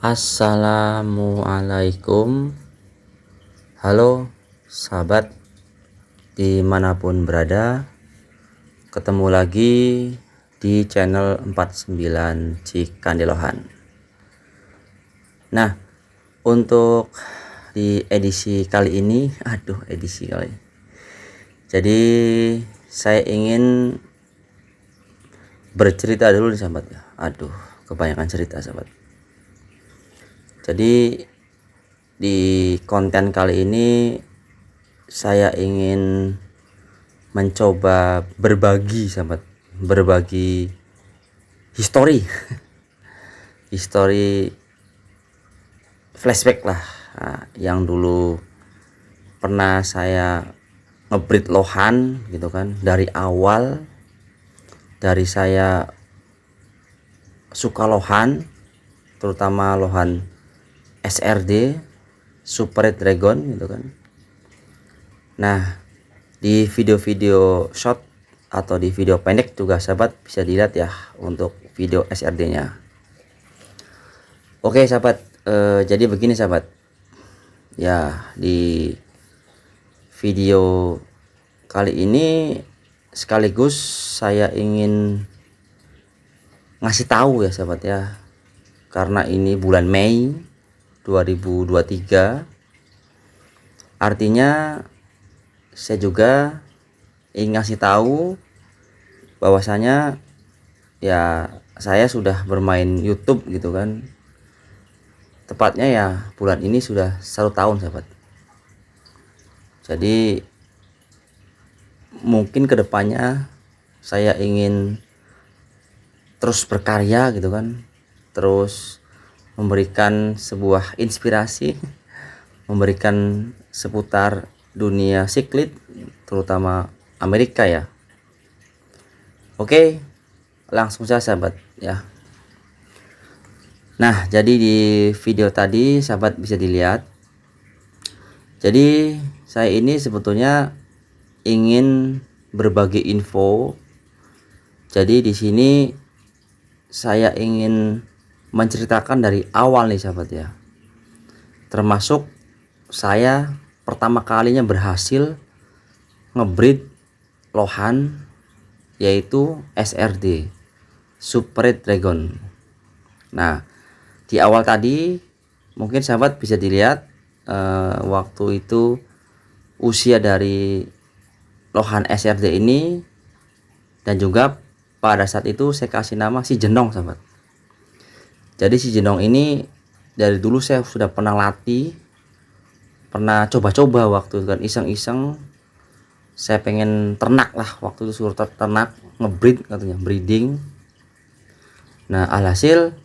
Assalamualaikum. Halo sahabat dimanapun berada, ketemu lagi di channel 49 Cikandelohan. Nah, untuk di edisi kali ini, jadi saya ingin bercerita dulu nih sahabat ya. Kebanyakan cerita sahabat. Jadi di konten kali ini saya ingin mencoba berbagi sahabat, berbagi histori flashback lah, yang dulu pernah saya ngebreed lohan gitu kan, dari awal, dari saya suka lohan, terutama lohan SRD Super Red Dragon gitu kan. Nah, di video-video short atau di video pendek juga sahabat bisa dilihat ya untuk video SRD nya. Oke sahabat, jadi begini sahabat ya, di video kali ini sekaligus saya ingin ngasih tahu ya sahabat ya, karena ini bulan Mei 2023, artinya saya juga ingin ngasih tahu bahwasanya ya saya sudah bermain YouTube gitu kan, tepatnya ya bulan ini sudah 1 tahun sahabat. Jadi mungkin kedepannya saya ingin terus berkarya gitu kan, terus memberikan sebuah inspirasi, memberikan seputar dunia siklit, terutama Amerika ya. Oke, langsung saja sahabat ya. Nah, jadi di video tadi sahabat bisa dilihat, jadi saya ini sebetulnya ingin berbagi info. Jadi di sini saya ingin menceritakan dari awal nih sahabat ya, termasuk saya pertama kalinya berhasil ngebreed lohan, yaitu SRD Super Red Dragon. Nah, di awal tadi mungkin sahabat bisa dilihat waktu itu usia dari lohan SRD ini, dan juga pada saat itu saya kasih nama si Jenong sahabat. Jadi si Jenong ini dari dulu saya sudah pernah latih, pernah coba-coba waktu itu kan, iseng-iseng saya pengen ternak lah, waktu itu suruh ternak, ngebreed katanya, breeding. Nah, alhasil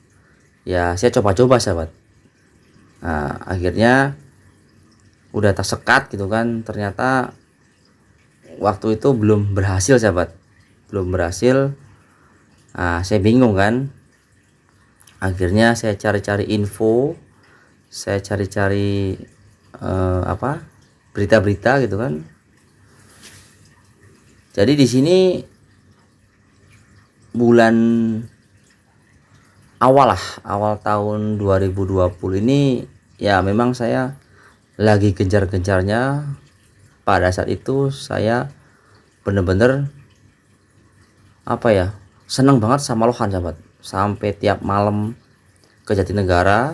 ya saya coba-coba sahabat. Nah, akhirnya udah tersekat gitu kan, ternyata waktu itu belum berhasil sahabat, belum berhasil. Nah, saya bingung kan, akhirnya saya cari-cari info, saya cari-cari berita-berita gitu kan. Jadi di sini bulan awal tahun 2020 ini ya, memang saya lagi gencar-gencarnya. Pada saat itu saya bener-bener seneng banget sama lohan sahabat, sampai tiap malam ke Jatinegara,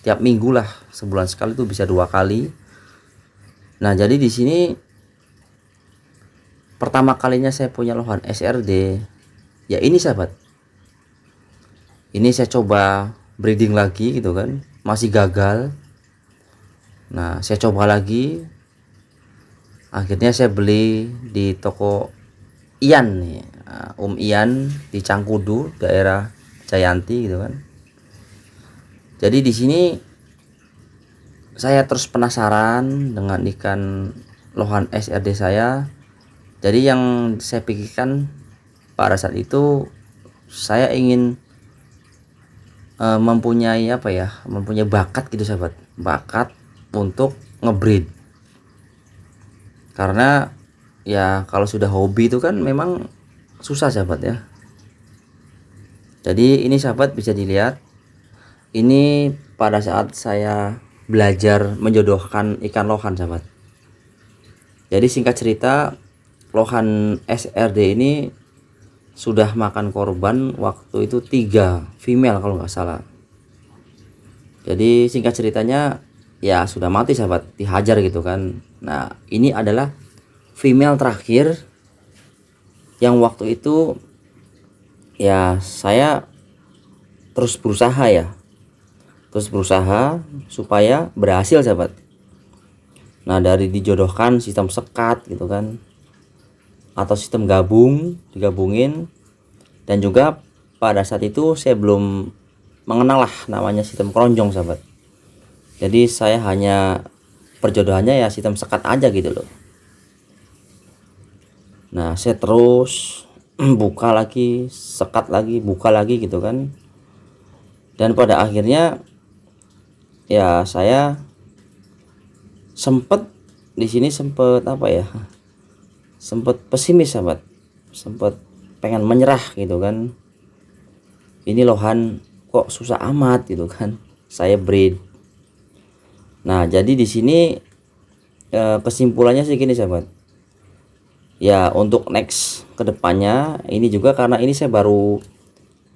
tiap minggu lah, sebulan sekali tuh bisa 2 kali. Nah, jadi di sini pertama kalinya saya punya lohan SRD ya ini sahabat. Ini saya coba breeding lagi gitu kan, masih gagal. Nah, saya coba lagi, akhirnya saya beli di toko Ian nih, Ian di Cangkudu, daerah Jayanti gitu kan. Jadi di sini saya terus penasaran dengan ikan lohan SRD saya. Jadi yang saya pikirkan pada saat itu, saya ingin mempunyai bakat gitu sahabat, bakat untuk ngebreed. Karena ya kalau sudah hobi itu kan memang susah sahabat ya. Jadi ini sahabat bisa dilihat, ini pada saat saya belajar menjodohkan ikan lohan sahabat. Jadi singkat cerita, lohan SRD ini sudah makan korban waktu itu 3 female kalau nggak salah. Jadi singkat ceritanya ya sudah mati sahabat, dihajar gitu kan. Nah ini adalah female terakhir yang waktu itu ya saya terus berusaha supaya berhasil sahabat. Nah dari dijodohkan sistem sekat gitu kan, atau sistem digabungin, dan juga pada saat itu saya belum mengenal lah namanya sistem keronjong sahabat. Jadi saya hanya perjodohannya ya sistem sekat aja gitu loh. Nah saya terus buka lagi, sekat lagi, buka lagi gitu kan. Dan pada akhirnya ya saya sempet di sini sempet apa ya, sempet pesimis sahabat, sempet pengen menyerah gitu kan. Ini lohan kok susah amat gitu kan, saya breed. Nah jadi di sini kesimpulannya sih gini sahabat, ya untuk next kedepannya ini juga karena ini saya baru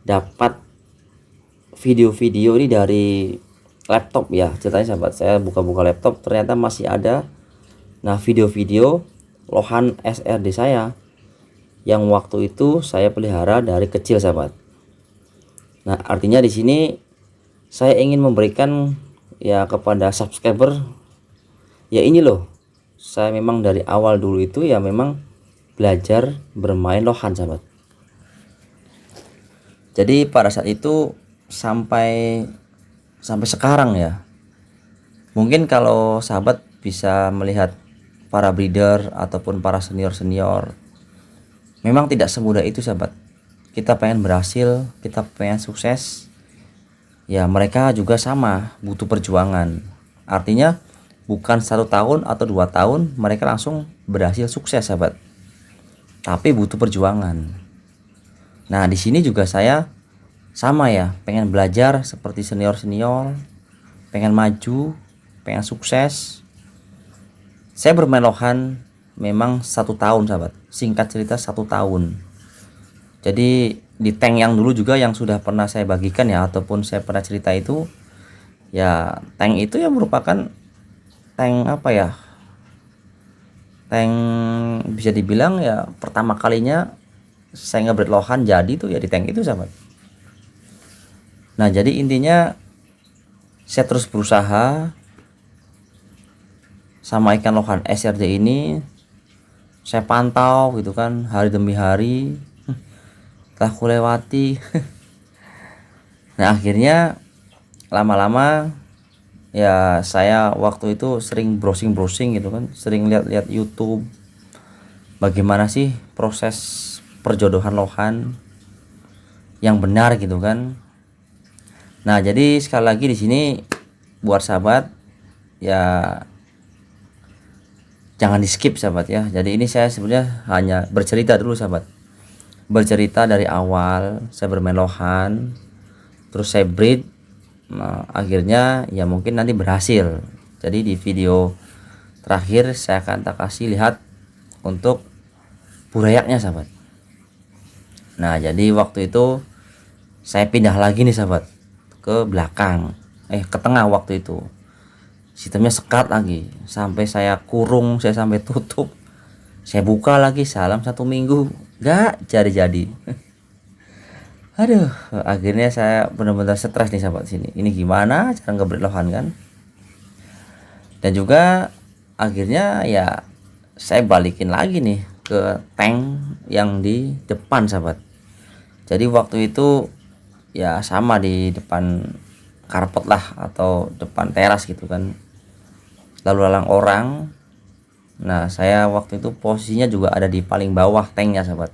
dapat video-video ini dari laptop ya ceritanya sahabat. Saya buka-buka laptop ternyata masih ada nah video-video lohan SRD saya yang waktu itu saya pelihara dari kecil sahabat. Nah artinya di sini saya ingin memberikan ya kepada subscriber, ya ini loh, saya memang dari awal dulu itu ya memang belajar bermain lohan sahabat. Jadi pada saat itu sampai sekarang ya, mungkin kalau sahabat bisa melihat para breeder ataupun para senior memang tidak semudah itu sahabat. Kita pengen berhasil, kita pengen sukses, ya mereka juga sama butuh perjuangan. Artinya bukan 1 tahun atau 2 tahun mereka langsung berhasil sukses sahabat, tapi butuh perjuangan. Nah di sini juga saya sama ya, pengen belajar seperti senior, pengen maju, pengen sukses. Saya bermain lohan memang 1 tahun sahabat, singkat cerita 1 tahun. Jadi di tank yang dulu juga yang sudah pernah saya bagikan ya, ataupun saya pernah cerita itu ya, tank itu ya merupakan tank apa ya, tank bisa dibilang ya pertama kalinya saya ngebreed lohan jadi tuh ya di tank itu sahabat. Nah jadi intinya saya terus berusaha sama ikan lohan SRD ini, saya pantau gitu kan hari demi hari, telah kulewati. Nah akhirnya lama-lama ya saya waktu itu sering browsing gitu kan, sering lihat YouTube bagaimana sih proses perjodohan lohan yang benar gitu kan. Nah jadi sekali lagi di sini buat sahabat ya jangan di skip sahabat ya. Jadi ini saya sebenarnya hanya bercerita dulu sahabat, bercerita dari awal saya bermain lohan, terus saya breed. Nah akhirnya ya mungkin nanti berhasil. Jadi di video terakhir saya akan tak kasih lihat untuk burayaknya sahabat. Nah jadi waktu itu saya pindah lagi nih sahabat ke belakang, ke tengah waktu itu. Sistemnya sekat lagi sampai saya kurung, saya sampai tutup, saya buka lagi salam 1 minggu gak jadi. Aduh akhirnya saya benar-benar stres nih sahabat sini, ini gimana cara ngebreed lohan kan. Dan juga akhirnya ya saya balikin lagi nih ke tank yang di depan sahabat. Jadi waktu itu ya sama di depan karpet lah atau depan teras gitu kan, lalu lalang orang. Nah saya waktu itu posisinya juga ada di paling bawah tanknya sahabat.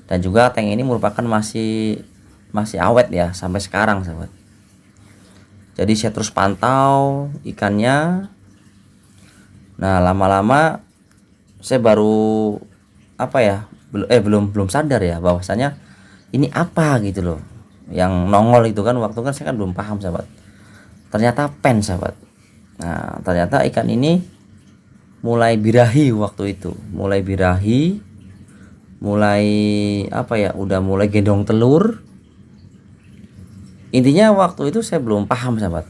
Dan juga tank ini merupakan masih awet ya sampai sekarang sahabat. Jadi saya terus pantau ikannya. Nah lama-lama saya baru apa ya, belum sadar ya bahwasanya ini apa gitu loh yang nongol itu kan. Waktu kan saya kan belum paham sahabat. ternyata pen sahabat. Nah ternyata ikan ini mulai birahi waktu itu, mulai birahi, mulai apa ya, udah mulai gendong telur. Intinya waktu itu saya belum paham sahabat,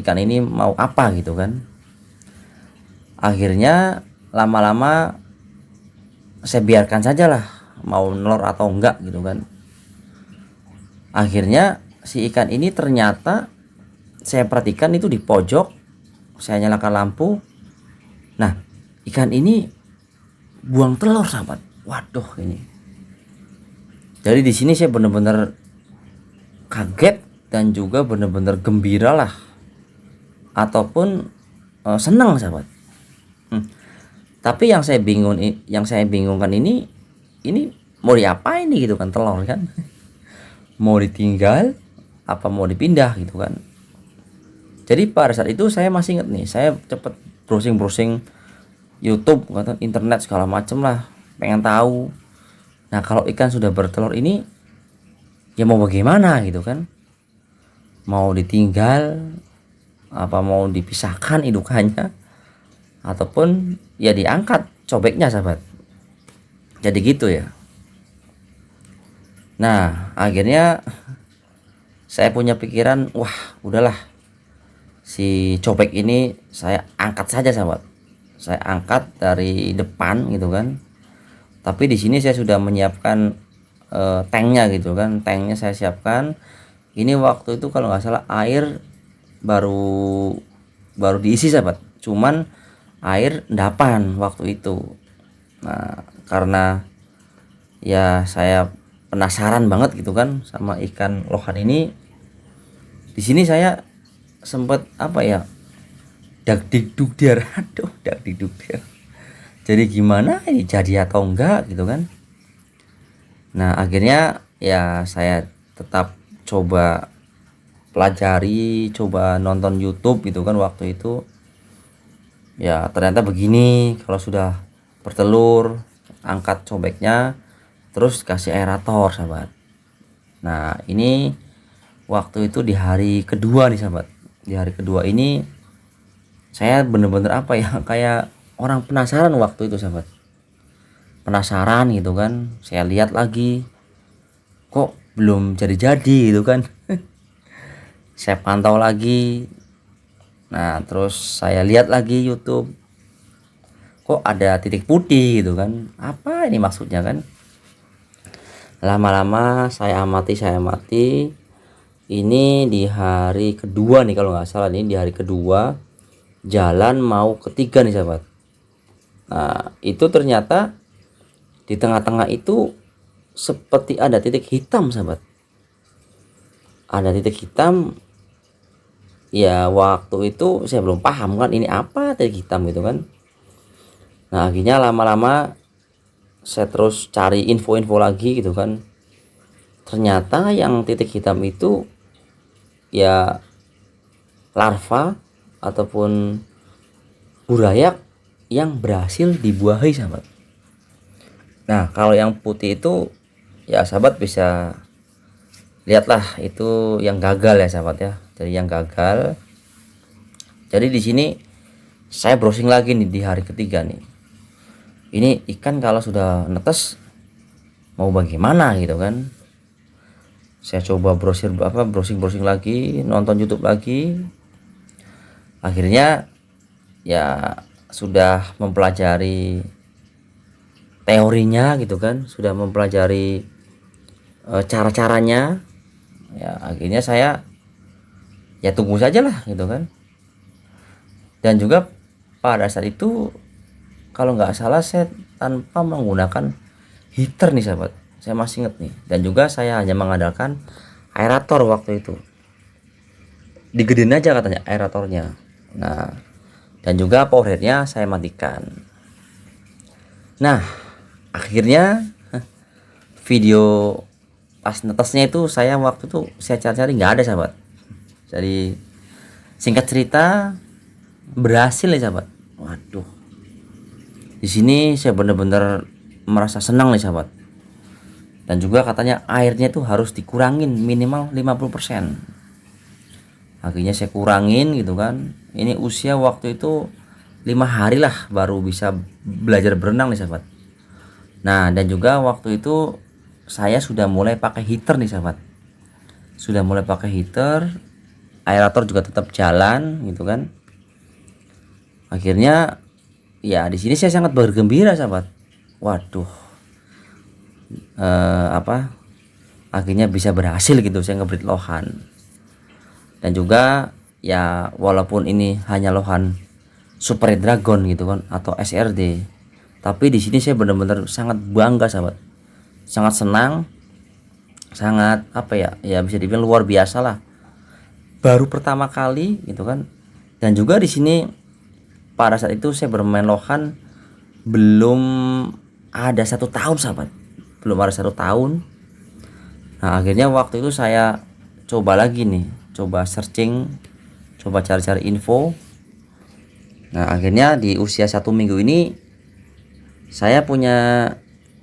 ikan ini mau apa gitu kan. Akhirnya lama-lama saya biarkan saja lah, mau nelor atau enggak gitu kan. Akhirnya si ikan ini ternyata saya perhatikan itu di pojok, saya nyalakan lampu. Nah ikan ini buang telur sahabat. Waduh ini. Jadi di sini saya benar-benar kaget dan juga benar-benar gembira lah, ataupun senang sahabat. Tapi yang saya bingungkan ini mau diapain nih gitu kan, telur kan. Mau ditinggal apa mau dipindah gitu kan. Jadi pada saat itu saya masih ingat nih, saya cepet browsing YouTube, kata internet segala macem lah, pengen tahu. Nah kalau ikan sudah bertelur ini ya mau bagaimana gitu kan, mau ditinggal apa mau dipisahkan indukannya, ataupun ya diangkat cobeknya sahabat. Jadi gitu ya. Nah akhirnya saya punya pikiran, wah udahlah, si cobek ini saya angkat saja sahabat. Saya angkat dari depan gitu kan. Tapi di sini saya sudah menyiapkan tanknya gitu kan. Tanknya saya siapkan. Ini waktu itu kalau nggak salah air baru diisi sahabat. Cuman air endapan waktu itu. Nah karena ya saya penasaran banget gitu kan sama ikan lohan ini. Di sini saya sempat apa ya, dak dikduk dar, aduh dak dikduk dar. Jadi gimana ini, jadi atau enggak gitu kan. Nah akhirnya ya saya tetap coba pelajari, coba nonton YouTube gitu kan waktu itu. Ya ternyata begini, kalau sudah bertelur angkat cobeknya, terus kasih aerator sahabat. Nah ini waktu itu di hari kedua nih sahabat. Di hari kedua ini saya bener-bener apa ya, kayak orang penasaran waktu itu sahabat. Penasaran gitu kan, saya lihat lagi kok belum jadi-jadi gitu kan. Saya pantau lagi. Nah terus saya lihat lagi YouTube, kok ada titik putih gitu kan, apa ini maksudnya kan. Lama-lama saya amati, ini di hari kedua nih kalau nggak salah, ini di hari kedua jalan mau ketiga nih sahabat. Nah itu ternyata di tengah-tengah itu seperti ada titik hitam sahabat. Ada titik hitam. Ya waktu itu saya belum paham kan ini apa titik hitam gitu kan. Nah akhirnya lama-lama saya terus cari info-info lagi gitu kan. Ternyata yang titik hitam itu ya larva ataupun burayak yang berhasil dibuahi sahabat. Nah kalau yang putih itu ya sahabat bisa lihatlah, itu yang gagal ya sahabat ya. Jadi yang gagal. Jadi di sini saya browsing lagi nih di hari ketiga nih. Ini ikan kalau sudah netes mau bagaimana gitu kan. Saya coba browsing lagi, nonton YouTube lagi. Akhirnya ya sudah mempelajari teorinya gitu kan, sudah mempelajari cara-caranya. Ya akhirnya saya ya tunggu saja lah gitu kan. Dan juga pada saat itu kalau nggak salah saya tanpa menggunakan heater nih sahabat, saya masih inget nih. Dan juga saya hanya mengandalkan aerator waktu itu, digedein aja katanya aeratornya. Nah dan juga power headnya saya matikan. Nah akhirnya video pas netesnya itu saya waktu itu saya cari-cari nggak ada sahabat. Jadi singkat cerita berhasil ya sahabat. Waduh, di sini saya benar-benar merasa senang nih sahabat. Dan juga katanya airnya itu harus dikurangin minimal 50%. Akhirnya saya kurangin gitu kan. Ini usia waktu itu 5 hari lah baru bisa belajar berenang nih sahabat. Nah, dan juga waktu itu saya sudah mulai pakai heater nih sahabat. Sudah mulai pakai heater, aerator juga tetap jalan gitu kan. Akhirnya ya di sini saya sangat bergembira sahabat. Waduh, apa? Akhirnya bisa berhasil gitu saya ngebreed lohan. Dan juga ya walaupun ini hanya lohan Super Red Dragon gitu kan atau SRD, tapi di sini saya benar-benar sangat bangga sahabat, sangat senang, sangat apa ya, ya bisa dibilang luar biasa lah, baru pertama kali gitu kan. Dan juga di sini pada saat itu saya bermain lohan belum ada 1 tahun sahabat, belum ada 1 tahun. Nah akhirnya waktu itu saya coba lagi nih, coba searching, coba cari-cari info. Nah akhirnya di usia 1 minggu ini saya punya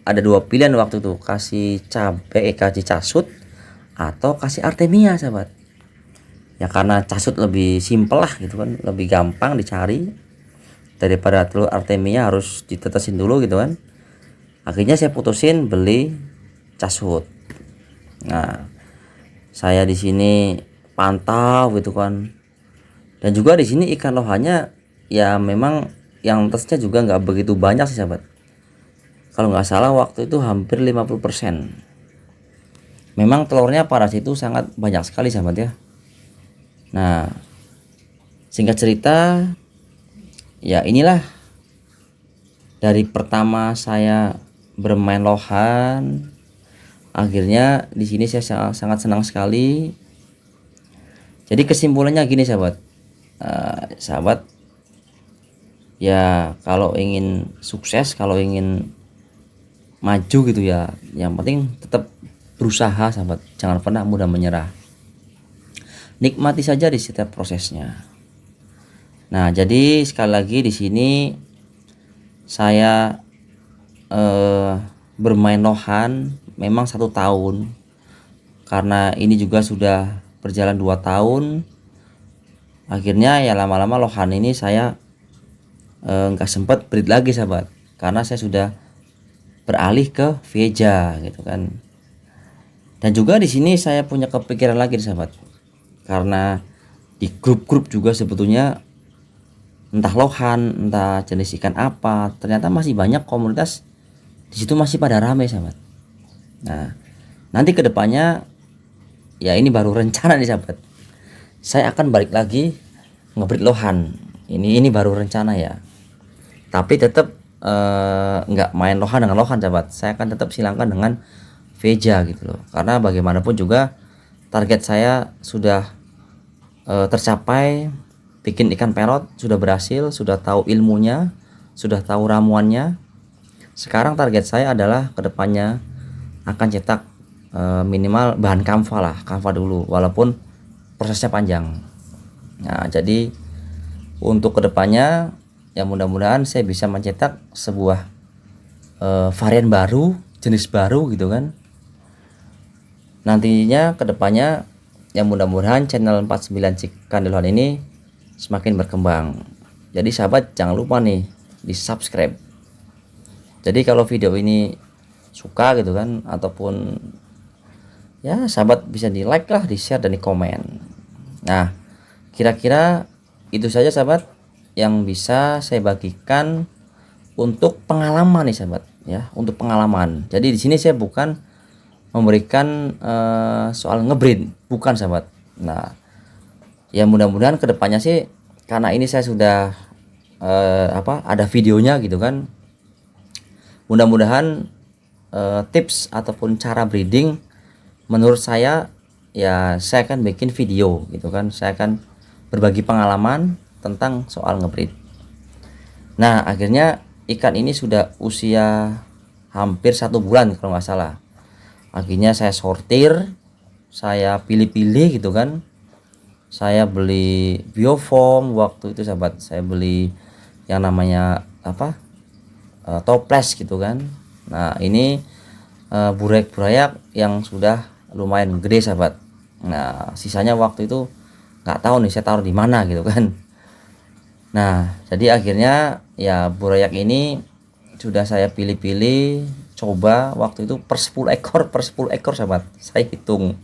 ada 2 pilihan waktu itu, kasih kasih casut atau kasih artemia sahabat. Ya karena casut lebih simpel lah gitu kan, lebih gampang dicari daripada telur artemia harus ditetesin dulu gitu kan. Akhirnya saya putusin beli casut. Nah saya di sini pantau gitu kan, dan juga di sini ikan lohannya ya memang yang tesnya juga nggak begitu banyak sih sahabat. Kalau nggak salah waktu itu hampir 50%. Memang telurnya pada situ sangat banyak sekali sahabat ya. Nah singkat cerita ya inilah dari pertama saya bermain lohan, akhirnya di sini saya sangat senang sekali. Jadi kesimpulannya gini sahabat, sahabat ya kalau ingin sukses, kalau ingin maju gitu ya, yang penting tetap berusaha sahabat, jangan pernah mudah menyerah, nikmati saja di setiap prosesnya. Nah jadi sekali lagi di sini saya bermain lohan memang 1 tahun, karena ini juga sudah berjalan 2 tahun. Akhirnya ya lama-lama lohan ini saya nggak sempat breed lagi sahabat, karena saya sudah beralih ke Veja gitu kan. Dan juga di sini saya punya kepikiran lagi sahabat, karena di grup-grup juga sebetulnya entah lohan, entah jenis ikan apa, ternyata masih banyak komunitas di situ masih pada ramai sahabat. Nah nanti kedepannya ya ini baru rencana nih sahabat, saya akan balik lagi ngebreed lohan. Ini baru rencana ya, tapi tetap nggak main lohan dengan lohan sahabat, saya akan tetap silangkan dengan Veja gitu loh, karena bagaimanapun juga target saya sudah tercapai. Bikin ikan perot sudah berhasil, sudah tahu ilmunya, sudah tahu ramuannya. Sekarang target saya adalah kedepannya akan cetak minimal bahan kamfa lah, kamfa dulu walaupun prosesnya panjang. Nah jadi untuk kedepannya ya mudah-mudahan saya bisa mencetak sebuah varian baru, jenis baru gitu kan. Nantinya kedepannya ya mudah-mudahan channel 49 Cikan Delohan ini semakin berkembang. Jadi sahabat jangan lupa nih di subscribe. Jadi kalau video ini suka gitu kan, ataupun ya sahabat bisa di like lah, di share dan di komen. Nah kira-kira itu saja sahabat yang bisa saya bagikan untuk pengalaman nih sahabat ya, untuk pengalaman. Jadi di sini saya bukan memberikan soal ngebreed, bukan sahabat. Nah ya mudah-mudahan kedepannya sih, karena ini saya sudah ada videonya gitu kan, mudah-mudahan tips ataupun cara breeding menurut saya ya saya akan bikin video gitu kan, saya akan berbagi pengalaman tentang soal ngebreed. Nah akhirnya ikan ini sudah usia hampir 1 bulan kalau nggak salah. Akhirnya saya sortir, saya pilih-pilih gitu kan. Saya beli biofoam waktu itu sahabat, saya beli yang namanya apa, toples gitu kan. Nah ini burayak yang sudah lumayan gede sahabat. Nah sisanya waktu itu nggak tahu nih saya taruh di mana gitu kan. Nah, jadi akhirnya ya burayak ini sudah saya pilih-pilih, coba waktu itu per 10 ekor, per 10 ekor sahabat, saya hitung.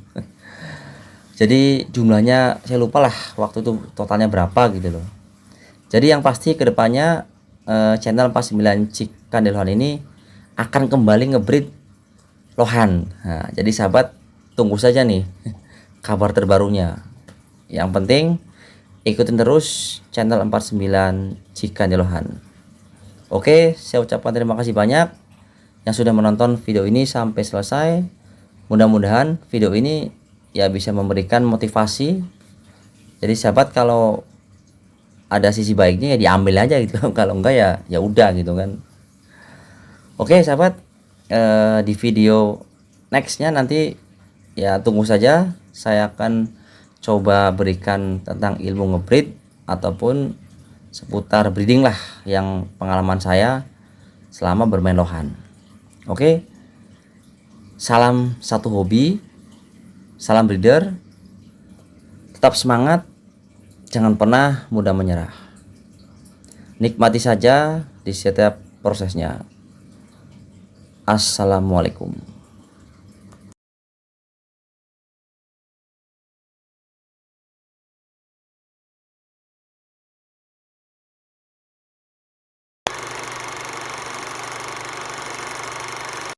Jadi jumlahnya saya lupa lah waktu itu totalnya berapa gitu loh. Jadi yang pasti kedepannya channel 49 Chicken Lohan ini akan kembali ngebreed lohan. Nah, jadi sahabat tunggu saja nih kabar terbarunya. Yang penting ikutin terus channel 49 Chicken Lohan. Oke, saya ucapkan terima kasih banyak yang sudah menonton video ini sampai selesai. Mudah-mudahan video ini ya bisa memberikan motivasi. Jadi sahabat kalau ada sisi baiknya ya diambil aja gitu. Kalau enggak ya ya udah gitu kan. Oke sahabat, di video nextnya nanti ya tunggu saja, saya akan coba berikan tentang ilmu ngebreed ataupun seputar breeding lah yang pengalaman saya selama bermain lohan. Oke, salam satu hobi, salam breeder, tetap semangat, jangan pernah mudah menyerah, nikmati saja di setiap prosesnya. Assalamualaikum.